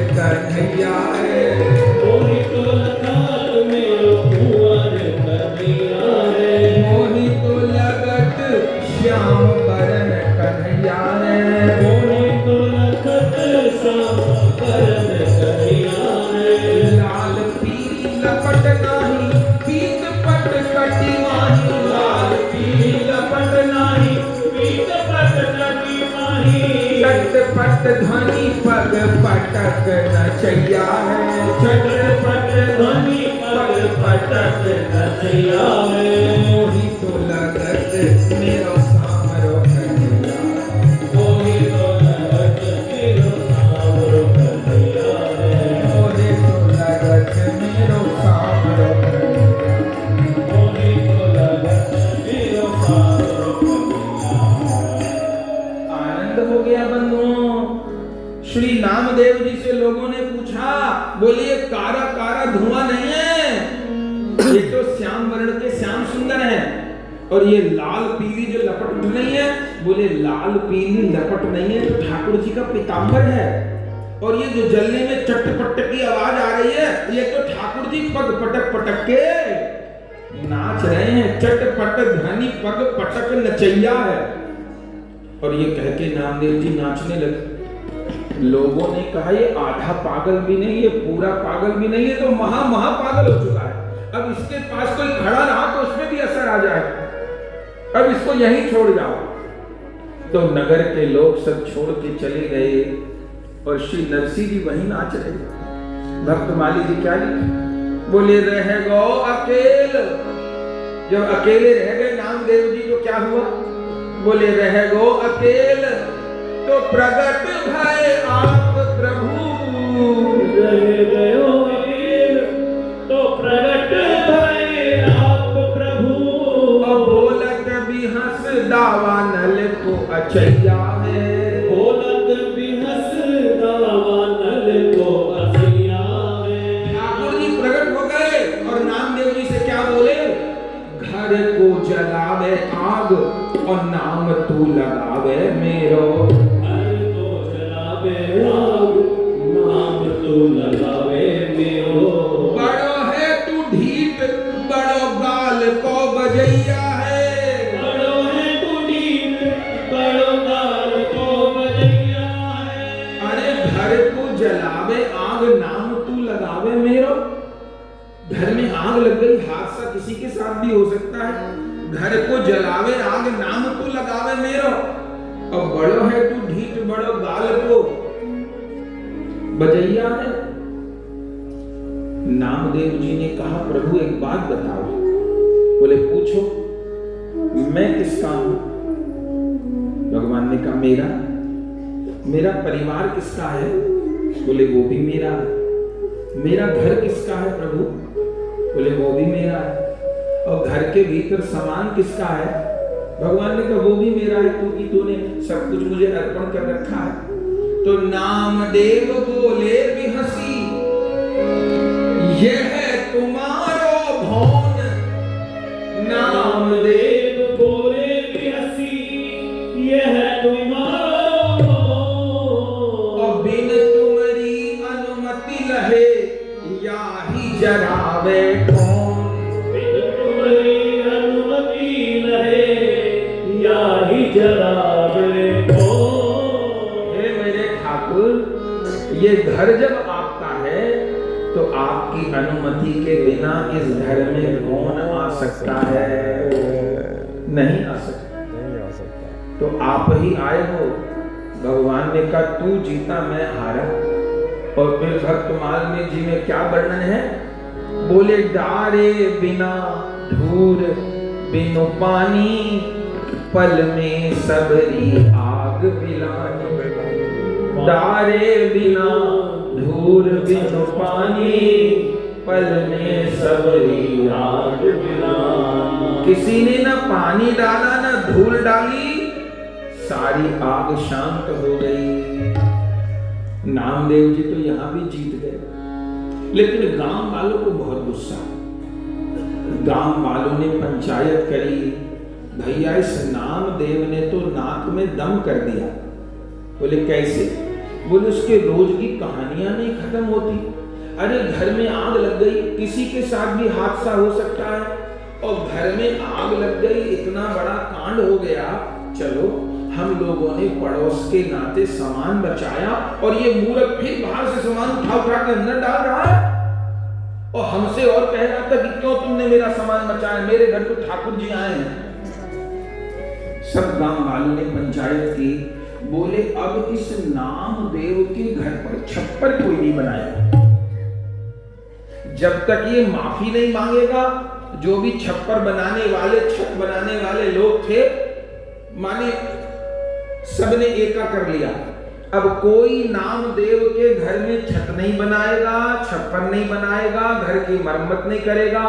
कन्हैया है। मोहि तो लगत मेरो कुंवर कन्हैया है। मोहि तो लगत श्याम बरन कन्हैया है। मोहि तो लगत श्याम बरन कन्हैया है। लाल पीली लपट नाही पीत पट कटी माही। लाल पीली लपट नाही पीत पट कटी माही। चटपट ध्वनि पग पटक नचैया है। चटपट ध्वनि पग पटक नचैया है। मोहि तो लगत मेरो सामरो कन्हैया। मोहि तो लगत मेरो सामरो कन्हैया है। मोहि तो लगत मेरो सामरो कन्हैया। मोहि तो लगत मेरो सामरो कन्हैया है। आनंद हो गया बंधुओं। श्री नामदेव जी से लोगों ने पूछा, बोले ये कारा कारा धुआं नहीं है, ये तो श्याम वर्ण के श्याम सुंदर है, और ये लाल पीली जो लपट नहीं है, बोले लाल पीली लपट नहीं है, तो ठाकुर जी का पीतांबर है। और ये जो जलने में चटपट की आवाज आ रही है, ये तो ठाकुर जी पग पटक पटक के नाच रहे हैं। चटपट ध्वनि पग पटक नचैया है। और ये कह के नामदेव जी नाचने लगे। लोगों ने कहा ये आधा पागल भी नहीं, ये पूरा पागल भी नहीं, ये तो महा पागल हो चुका है। अब इसके पास कोई खड़ा रहा तो उसमें भी असर आ जाए, अब इसको यहीं छोड़ जाओ। तो नगर के लोग सब छोड़ के चले गए और श्री नरसिंह जी वहीं नाच रहे। भक्तमाली जी क्या लिखे, बोले रह गो अकेल। जब अकेले रह गए नामदेव जी तो क्या हुआ, बोले रह गो अकेल तो प्रगट भय आप प्रभु। रह गयो अकेल तो प्रगट भय आप प्रभु। और बोलत भी हंस दावानल को अचैया है। बोलत भी हंस दावानल को अचैया है। ठाकुर जी प्रकट हो गए और नामदेव जी से क्या बोले, घर को जलावे आग और नाम तू लगावे मेरो। घर को जलावे आग नाम तू लगावे मेरो। बड़ो है तू ढीठ बड़ो गाल को बजैया है। बड़ो है तू ढीठ बड़ो गाल को बजैया है। अरे घर को जलावे आग नाम तू लगावे मेरो। घर में आग लग गई, हादसा किसी के साथ भी हो सकता है। घर को जलावे आग नाम तू लगावे मेरो। और बड़ो है तू ढीठ बड़ो गाल को बजैया है। नामदेव जी ने कहा प्रभु एक बात बताओ। बोले पूछो। मैं किसका हूं? भगवान ने कहा मेरा परिवार किसका है? बोले वो भी मेरा है। मेरा घर किसका है प्रभु? बोले वो भी मेरा है। और घर के भीतर सामान किसका है? भगवान ने कहा वो भी मेरा है, क्योंकि तूने सब कुछ मुझे अर्पण कर रखा है। तो नामदेव बोले भी हंसी, यह है तुम्हारो भवन। नामदेव बोले भी हंसी, यह है तुम्हारो भवन। और बिन तुम्हारी अनुमति लहे या ही जरावे कौन। बिन तुम्हारी अनुमति लहे या ही जरावे कौन। हे मेरे ठाकुर, ये घर जब आपका है तो आपकी अनुमति के बिना इस घर में कौन आ सकता है? नहीं आ सकता। तो आप ही आए हो। भगवान ने कहा तू जीता मैं हारा। और फिर भक्तमाल में जी में क्या वर्णन है? बोले डारे बिना धूर बिनु पानी, पल में सबरी आग बिलानी। डारे बिना धूर बिनु पानी, पल में सबरी आग बिलानी। किसी ने ना पानी डाला ना धूल डाली, सारी आग शांत हो गई। नामदेव जी तो यहां भी जीत गए, लेकिन गांव वालों को बहुत गुस्सा। गांव वालों ने पंचायत करी, भैया इस नामदेव ने तो नाक में दम कर दिया। बोले कैसे? बोले उसके रोज की कहानियां नहीं खत्म होती। अरे घर में आग लग गई, किसी के साथ भी हादसा हो सकता है, और घर में आग लग गई, इतना बड़ा कांड हो गया। चलो हम लोगों ने पड़ोस के नाते सामान बचाया, और ये मूर्ख फिर बाहर से सामान उठा के अंदर डाल रहा है, और हमसे और कह रहा था कि क्यों तुमने मेरा सामान बचाया, मेरे घर तो ठाकुर जी आए हैं। सब गांव वालों ने पंचायत की, बोले अब इस नामदेव के घर पर छप्पर कोई नहीं बनाएगा जब तक ये माफी नहीं मांगेगा। जो भी छप्पर बनाने वाले, छत बनाने वाले लोग थे, माने सबने एका कर लिया, अब कोई नामदेव के घर में छत नहीं बनाएगा, छप्पर नहीं बनाएगा, घर की मरम्मत नहीं करेगा,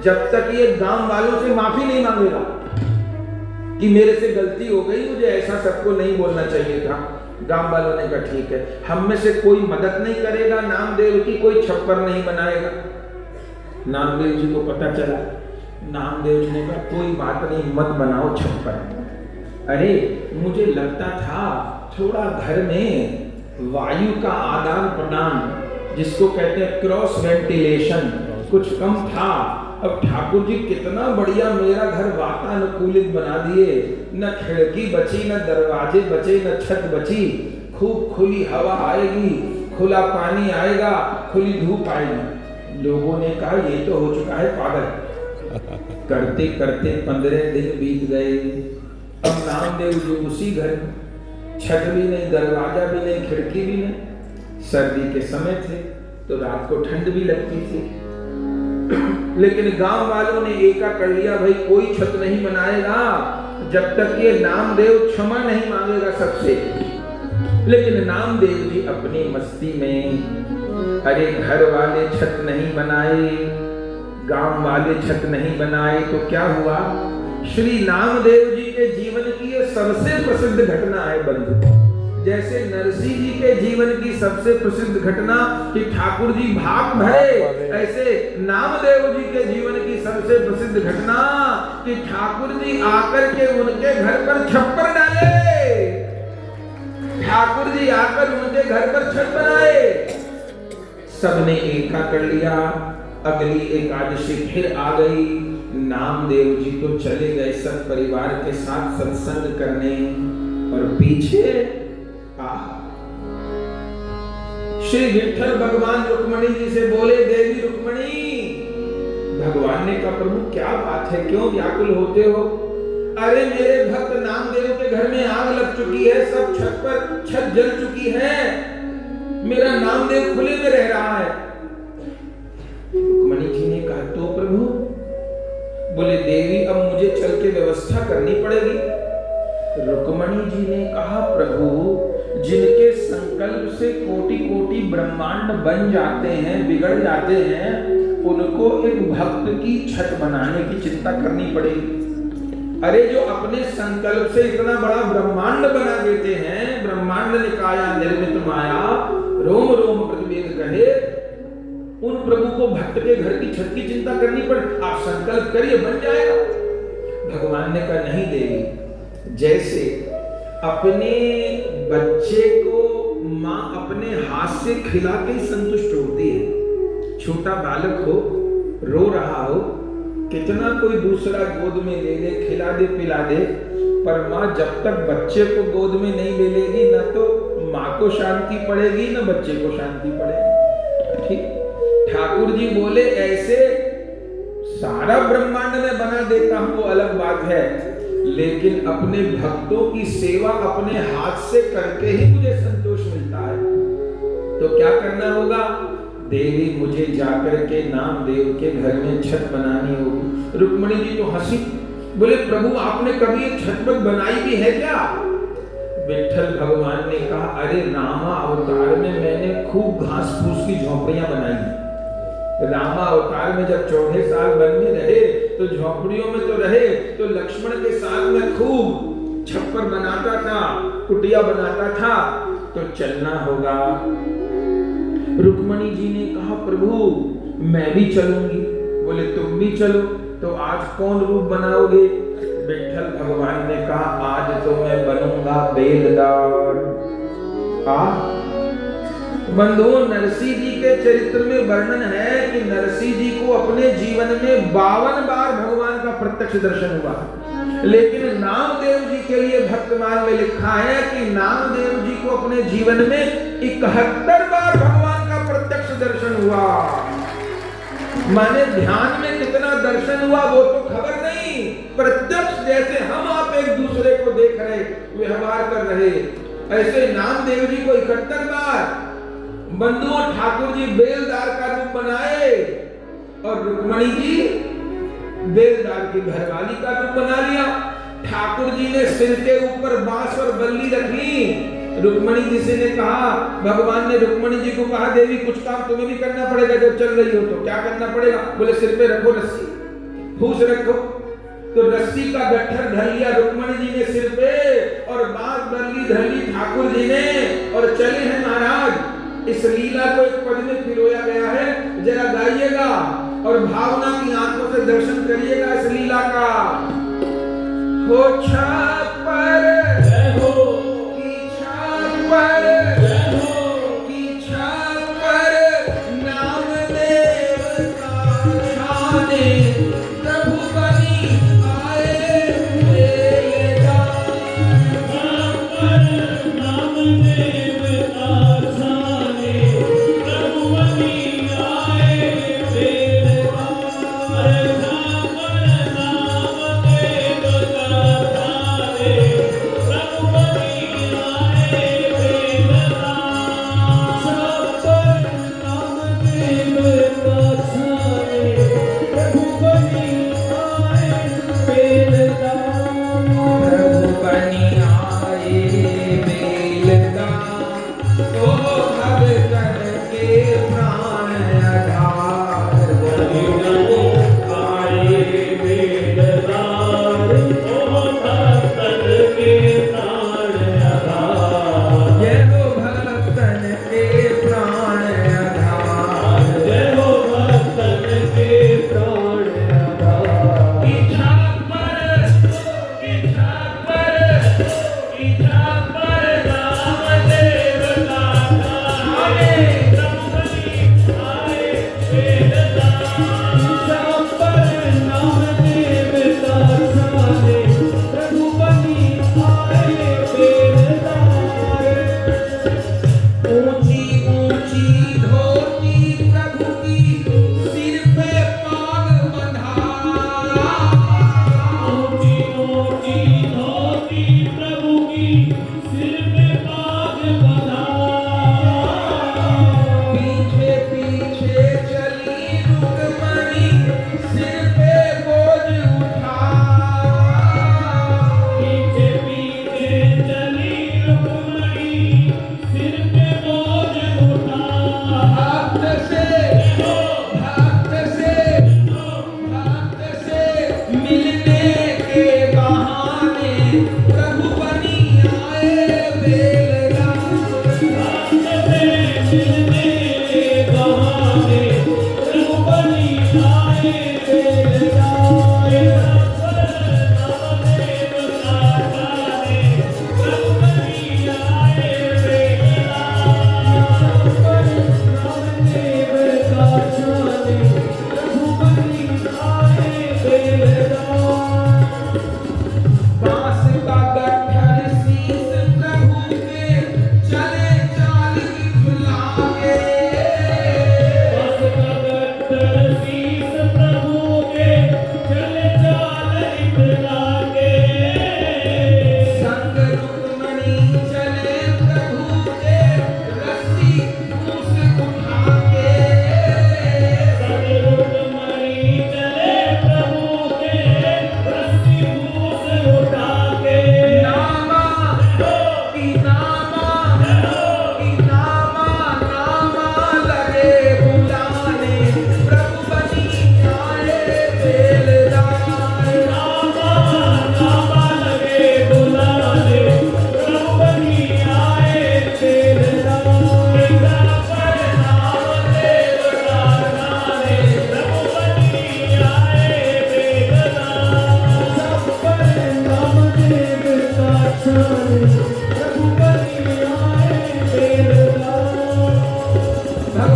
जब तक ये गांव वालों से माफी नहीं मांगेगा कि मेरे से गलती हो गई, मुझे ऐसा सबको नहीं बोलना चाहिए था। गांव वालों ने कहा ठीक है, हम में से कोई मदद नहीं करेगा नामदेव की, कोई छप्पर नहीं बनाएगा। नामदेव जी को पता चला, नामदेव जी ने कहा कोई बात नहीं, मत बनाओ छप्पर। अरे मुझे लगता था थोड़ा घर में वायु का आदान प्रदान, जिसको कहते हैं क्रॉस वेंटिलेशन, कुछ कम था। अब ठाकुर जी कितना बढ़िया मेरा घर वातानुकूलित बना दिए, न खिड़की बची, न दरवाजे बचे, न छत बची, खूब खुली हवा आएगी, खुला पानी आएगा, खुली धूप आएगी। लोगों ने कहा ये तो हो चुका है पागल। करते करते 15 दिन बीत गए। अब नामदेव जी उसी घर, छत भी नहीं, दरवाजा भी नहीं, खिड़की भी नहीं। सर्दी के समय थे तो रात को ठंड भी लगती थी, लेकिन गांव वालों ने एका कर लिया, भाई कोई छत नहीं बनाएगा जब तक ये नामदेव क्षमा नहीं मांगेगा सबसे। लेकिन नामदेव जी अपनी मस्ती में, अरे घर वाले छत नहीं बनाए, गांव वाले छत नहीं बनाए, तो क्या हुआ, श्री नामदेव जी के जीवन की ये सबसे प्रसिद्ध घटना है बंधु। जैसे नरसिंह जी के जीवन की सबसे प्रसिद्ध घटना कि ठाकुर जी भाग भरे, ऐसे नामदेव जी के जीवन की सबसे प्रसिद्ध घटना कि ठाकुर जी आकर के उनके घर पर छप्पर डाले, ठाकुर जी आकर उनके घर पर छत बनाए। सबने एका कर लिया। अगली एकादशी फिर आ गई, नामदेव जी तो चले गए सब परिवार के साथ सत्संग करने, और पीछे श्री विठ्ठल भगवान रुक्मणी जी से बोले, देवी रुक्मणी। भगवान ने कहा प्रभु क्या बात है, क्यों व्याकुल होते हो? अरे मेरे भक्त नामदेव के घर में आग लग चुकी है, सब छत पर छत जल चुकी है, मेरा नामदेव खुले में रह रहा है। रुक्मणी जी ने कहा तो प्रभु? बोले देवी अब मुझे चल के व्यवस्था करनी पड़ेगी। रुक्मणी जी ने कहा प्रभु जिनके संकल्प से कोटि कोटि ब्रह्मांड बन जाते हैं, बिगड़ जाते हैं, उनको एक भक्त की छत बनाने की चिंता करनी पड़ेगी। अरे जो अपने संकल्प से इतना बड़ा ब्रह्मांड बना देते हैं, ब्रह्मांड निकाया निर्मित माया, रोम रोम प्रतिवेद कहे, उन प्रभु को भक्त के घर की छत की चिंता करनी पड़े? आप संकल्प करिए बन जाएगा। भगवान ने कहा नहीं देवी, जैसे अपने बच्चे को माँ अपने हाथ से खिला के संतुष्ट होती है, छोटा बालक हो, रो रहा हो, कितना कोई दूसरा गोद में ले ले, खिला दे, पिला दे, पर माँ जब तक बच्चे को गोद में नहीं ले लेगी, न तो माँ को शांति पड़ेगी, न बच्चे को शांति पड़ेगी। ठीक, ठाकुर जी बोले ऐसे सारा ब्रह्मांड में बना देता हूं वो अलग बात है, लेकिन अपने भक्तों की सेवा अपने हाथ से करके ही मुझे संतोष मिलता है। तो क्या करना होगा? देवी मुझे जाकर के नामदेव के घर में छत बनानी होगी। रुक्मणी जी तो हंसी, बोले प्रभु आपने कभी एक छत बनाई भी है क्या? विठ्ठल भगवान ने कहा अरे रामा अवतार में मैंने खूब घास फूस की झोपड़ियां बनाई। रामा अवतार में जब 14 साल वन में रहे तो झोपड़ियों में तो रहे, तो लक्ष्मण के साथ में खूब छप्पर बनाता था, कुटिया बनाता था, तो चलना होगा। रुक्मणी जी ने कहा प्रभु मैं भी चलूंगी। बोले तुम भी चलो, तो आज कौन रूप बनाओगे? विठ्ठल भगवान ने कहा आज तो मैं बनूंगा बेलदार। बंधुओं, नरसिंह जी के चरित्र में वर्णन है कि नरसिंह जी को अपने जीवन में 52 बार भगवान का प्रत्यक्ष दर्शन हुआ, लेकिन नामदेव जी के लिए भक्तमाल में लिखा है कि नामदेव जी को अपने जीवन में 71 बार भगवान का प्रत्यक्ष दर्शन हुआ। माने ध्यान में कितना दर्शन हुआ वो तो खबर नहीं, प्रत्यक्ष जैसे हम आप एक दूसरे को देख रहे, व्यवहार कर रहे, ऐसे नामदेव जी को 71 बार। बंधुओं, ठाकुर जी बेलदार का रूप बनाए और रुक्मणी जी बेलदार की घरवाली का रूप बना लिया। ठाकुर जी ने सिर के ऊपर बांस और बल्ली रखी। रुक्मणी जी से ने कहा, भगवान ने रुक्मणी जी को कहा, देवी कुछ काम तुम्हें भी करना पड़ेगा, जब चल रही हो तो क्या करना पड़ेगा? बोले सिर पे रखो रस्सी, फूस रखो। तो रस्सी का गट्ठर धर लिया रुक्मणी जी ने सिर पे और बांस बल्ली धर ली ठाकुर जी ने और चले हैं महाराज। इस लीला को एक पद में पिरोया गया है, जरा गाइएगा और भावना की आंखों से दर्शन करिएगा इस लीला का। हो छापर हो की छापर की छापर नामदेव का छाने प्रभु बनी आए बेलदार। छापर नामदेव का छाने प्रभु बनी आए बेलदार। छापर नामदेव का छाने प्रभु बनी आए बेलदार।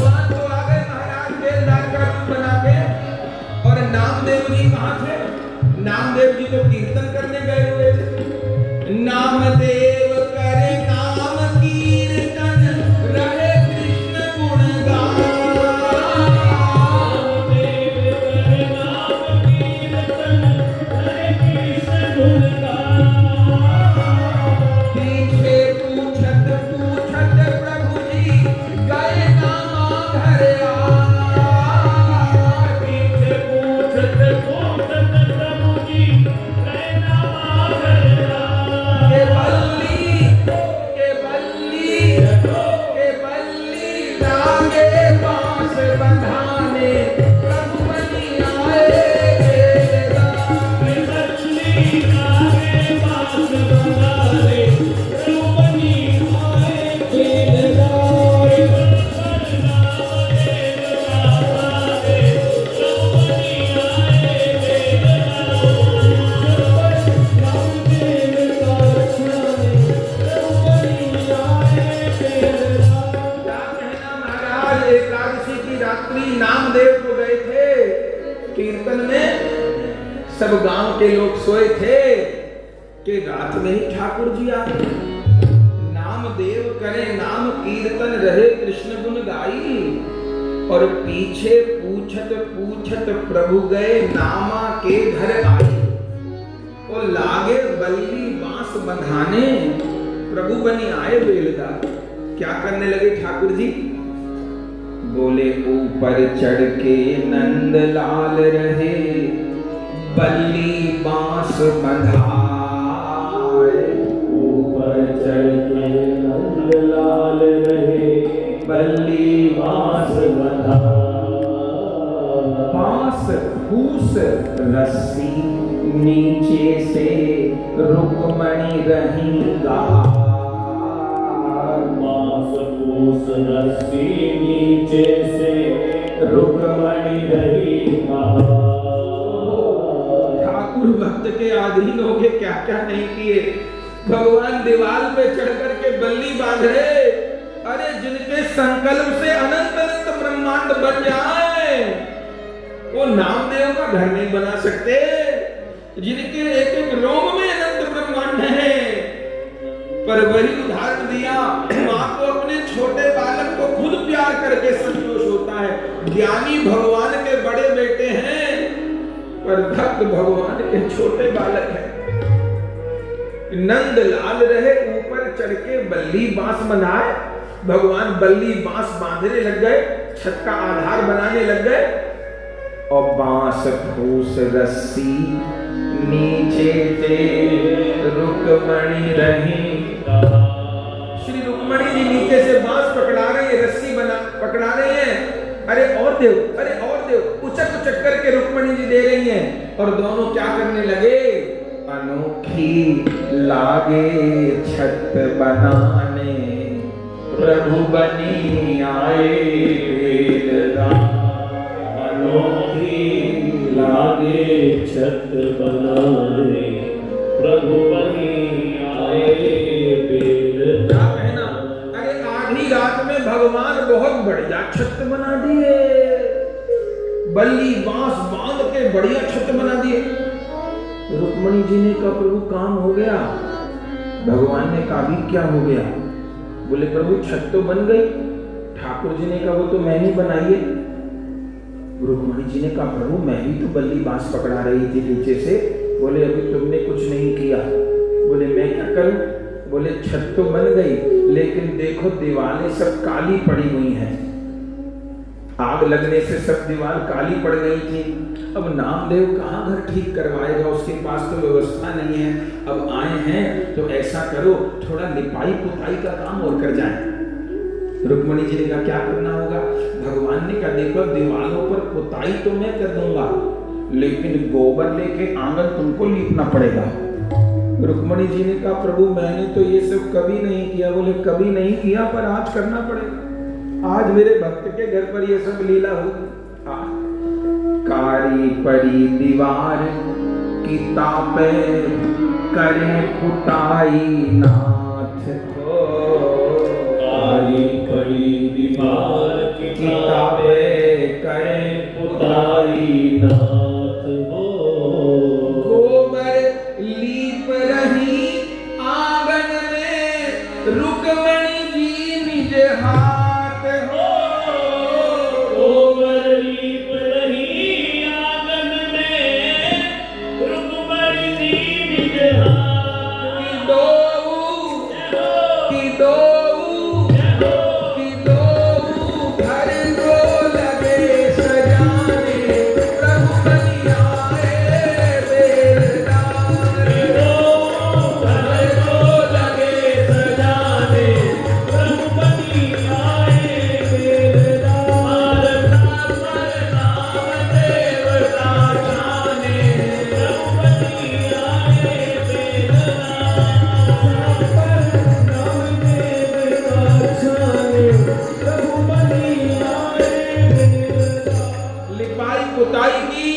भगवान तो आ गए महाराज बेलदार का रूप बना के। और नामदेव जी कहाँ थे? नामदेव जी तो कीर्तन करने गए हुए थे। नामदेव करे नाम कीर्तन रहे कृष्ण गुण पीछे पूछत पूछत प्रभु जी गए नामा घर पीछे पूछत पूछत प्रभु जी गए नामा घर के बल्ली लागे बांस बंधाने प्रभु बनी आए बल्ली लागे बांस बंधाने प्रभु बनी आए बेलदार क्या कहना महाराज। एकादशी की रात्रि नामदेव को गए थे कीर्तन में। सब गांव के लोग सोए थे कि रात में ही ठाकुर जी आ गए। नामदेव करे नाम कीर्तन रहे कृष्ण गुण गाई। और पीछे पूछत पूछत प्रभु गए नामा के घर आई। और लागे बल्ली बांस बंधाने प्रभु बनी आए बेलदार। क्या करने लगे ठाकुर जी? बोले ऊपर चढ़ के नंद लाल रहे बल्ली बांस बंधाए। ऊपर चढ़ के नंद लाल रहे बल्ली बांस बंधाए। बांस फूस रस्सी नीचे से रुक्मणी रही गाय। बांस फूस रस्सी नीचे से रुक्मणी रही ठाकुर भक्त के अधीन हो के क्या क्या नहीं किए। भगवान दीवार पे चढ़ करके बल्ली बांध रहे। अरे जिनके संकल्प से अनंत अनंत ब्रह्मांड बन जाए वो नामदेव का घर नहीं बना सकते। जिनके एक एक रोम में अनंत ब्रह्मांड है। पर वही उदाहरण दिया, माँ को अपने छोटे बालक को खुद प्यार करके संतोष होता है। ज्ञानी भगवान के बड़े बेटे हैं पर भक्त भगवान के छोटे बालक हैं। नंद लाल रहे ऊपर चढ़ के बल्ली बांस बनाए। भगवान बल्ली बांस बांधने लग गए, छत का आधार बनाने लग गए। और बांस फूस रस्सी नीचे से रुक्मणी रही। श्री रुक्मणी जी नीचे से बांस पकड़ा रहे हैं, रस्सी बना पकड़ा रहे हैं। अरे और देव, अरे और देव, उचक उचक करके रुक्मणी जी दे रही हैं। और दोनों क्या करने लगे? अनोखी लागे छत बनाने प्रभु बनी आए बेलदार। अनोखी लागे छत बनाने प्रभु बनी आए बेलदार। क्या कहना? अरे आधी रात में भगवान बहुत बढ़िया छत बना दिए। बल्ली बांस बांध के बढ़िया छत बना दिए। रुक्मणी जी ने कहा प्रभु काम हो गया। भगवान ने कहा भी क्या हो गया? बोले प्रभु छत तो बन गई। ठाकुर जी ने कहा वो तो मैंने बनाई है। रुक्मणी जी ने कहा प्रभु मैं भी तो बल्ली बांस पकड़ा रही थी नीचे से। बोले अभी तुमने कुछ नहीं किया। बोले मैं क्या करूं? बोले छत तो बन गई लेकिन देखो दीवारें सब काली पड़ी हुई हैं। आग लगने से सब दीवार काली पड़ गई थी। अब नामदेव कहाँ घर ठीक करवाएगा, उसके पास तो व्यवस्था नहीं है। अब आए हैं तो ऐसा करो थोड़ा लिपाई पुताई का काम और कर जाए। रुक्मणी जी ने कहा क्या करना होगा? भगवान ने कहा देखो दीवारों पर पुताई तो मैं कर दूंगा लेकिन गोबर लेके आंगन तुमको लीपना पड़ेगा। रुक्मणी जी ने कहा प्रभु मैंने तो ये सब कभी नहीं किया। बोले कभी नहीं किया पर आज करना पड़ेगा। आज मेरे भक्त के घर पर ये सब लीला होगी। कारी पड़ी दीवार की तापे करे पुताई नाथ। कारी बड़ी दीवार किताबे करे पुताई नाथ हो। गोबर लीप रही आंगन में रुक्मणी जी निज हाथ हो। गोबर लीप रही आंगन में रुक्मणी जी निज हाथ। कि दो घर को लगे सजाने प्रभु बलि आए बेलदार। घर को लगे सजाने प्रभु बलि आए बेलदार। नाम देवता जाने प्रभु बलि आए बेलदार। नाम देवता जाने प्रभु बलि आए बेलदार। लिपाई पुताई की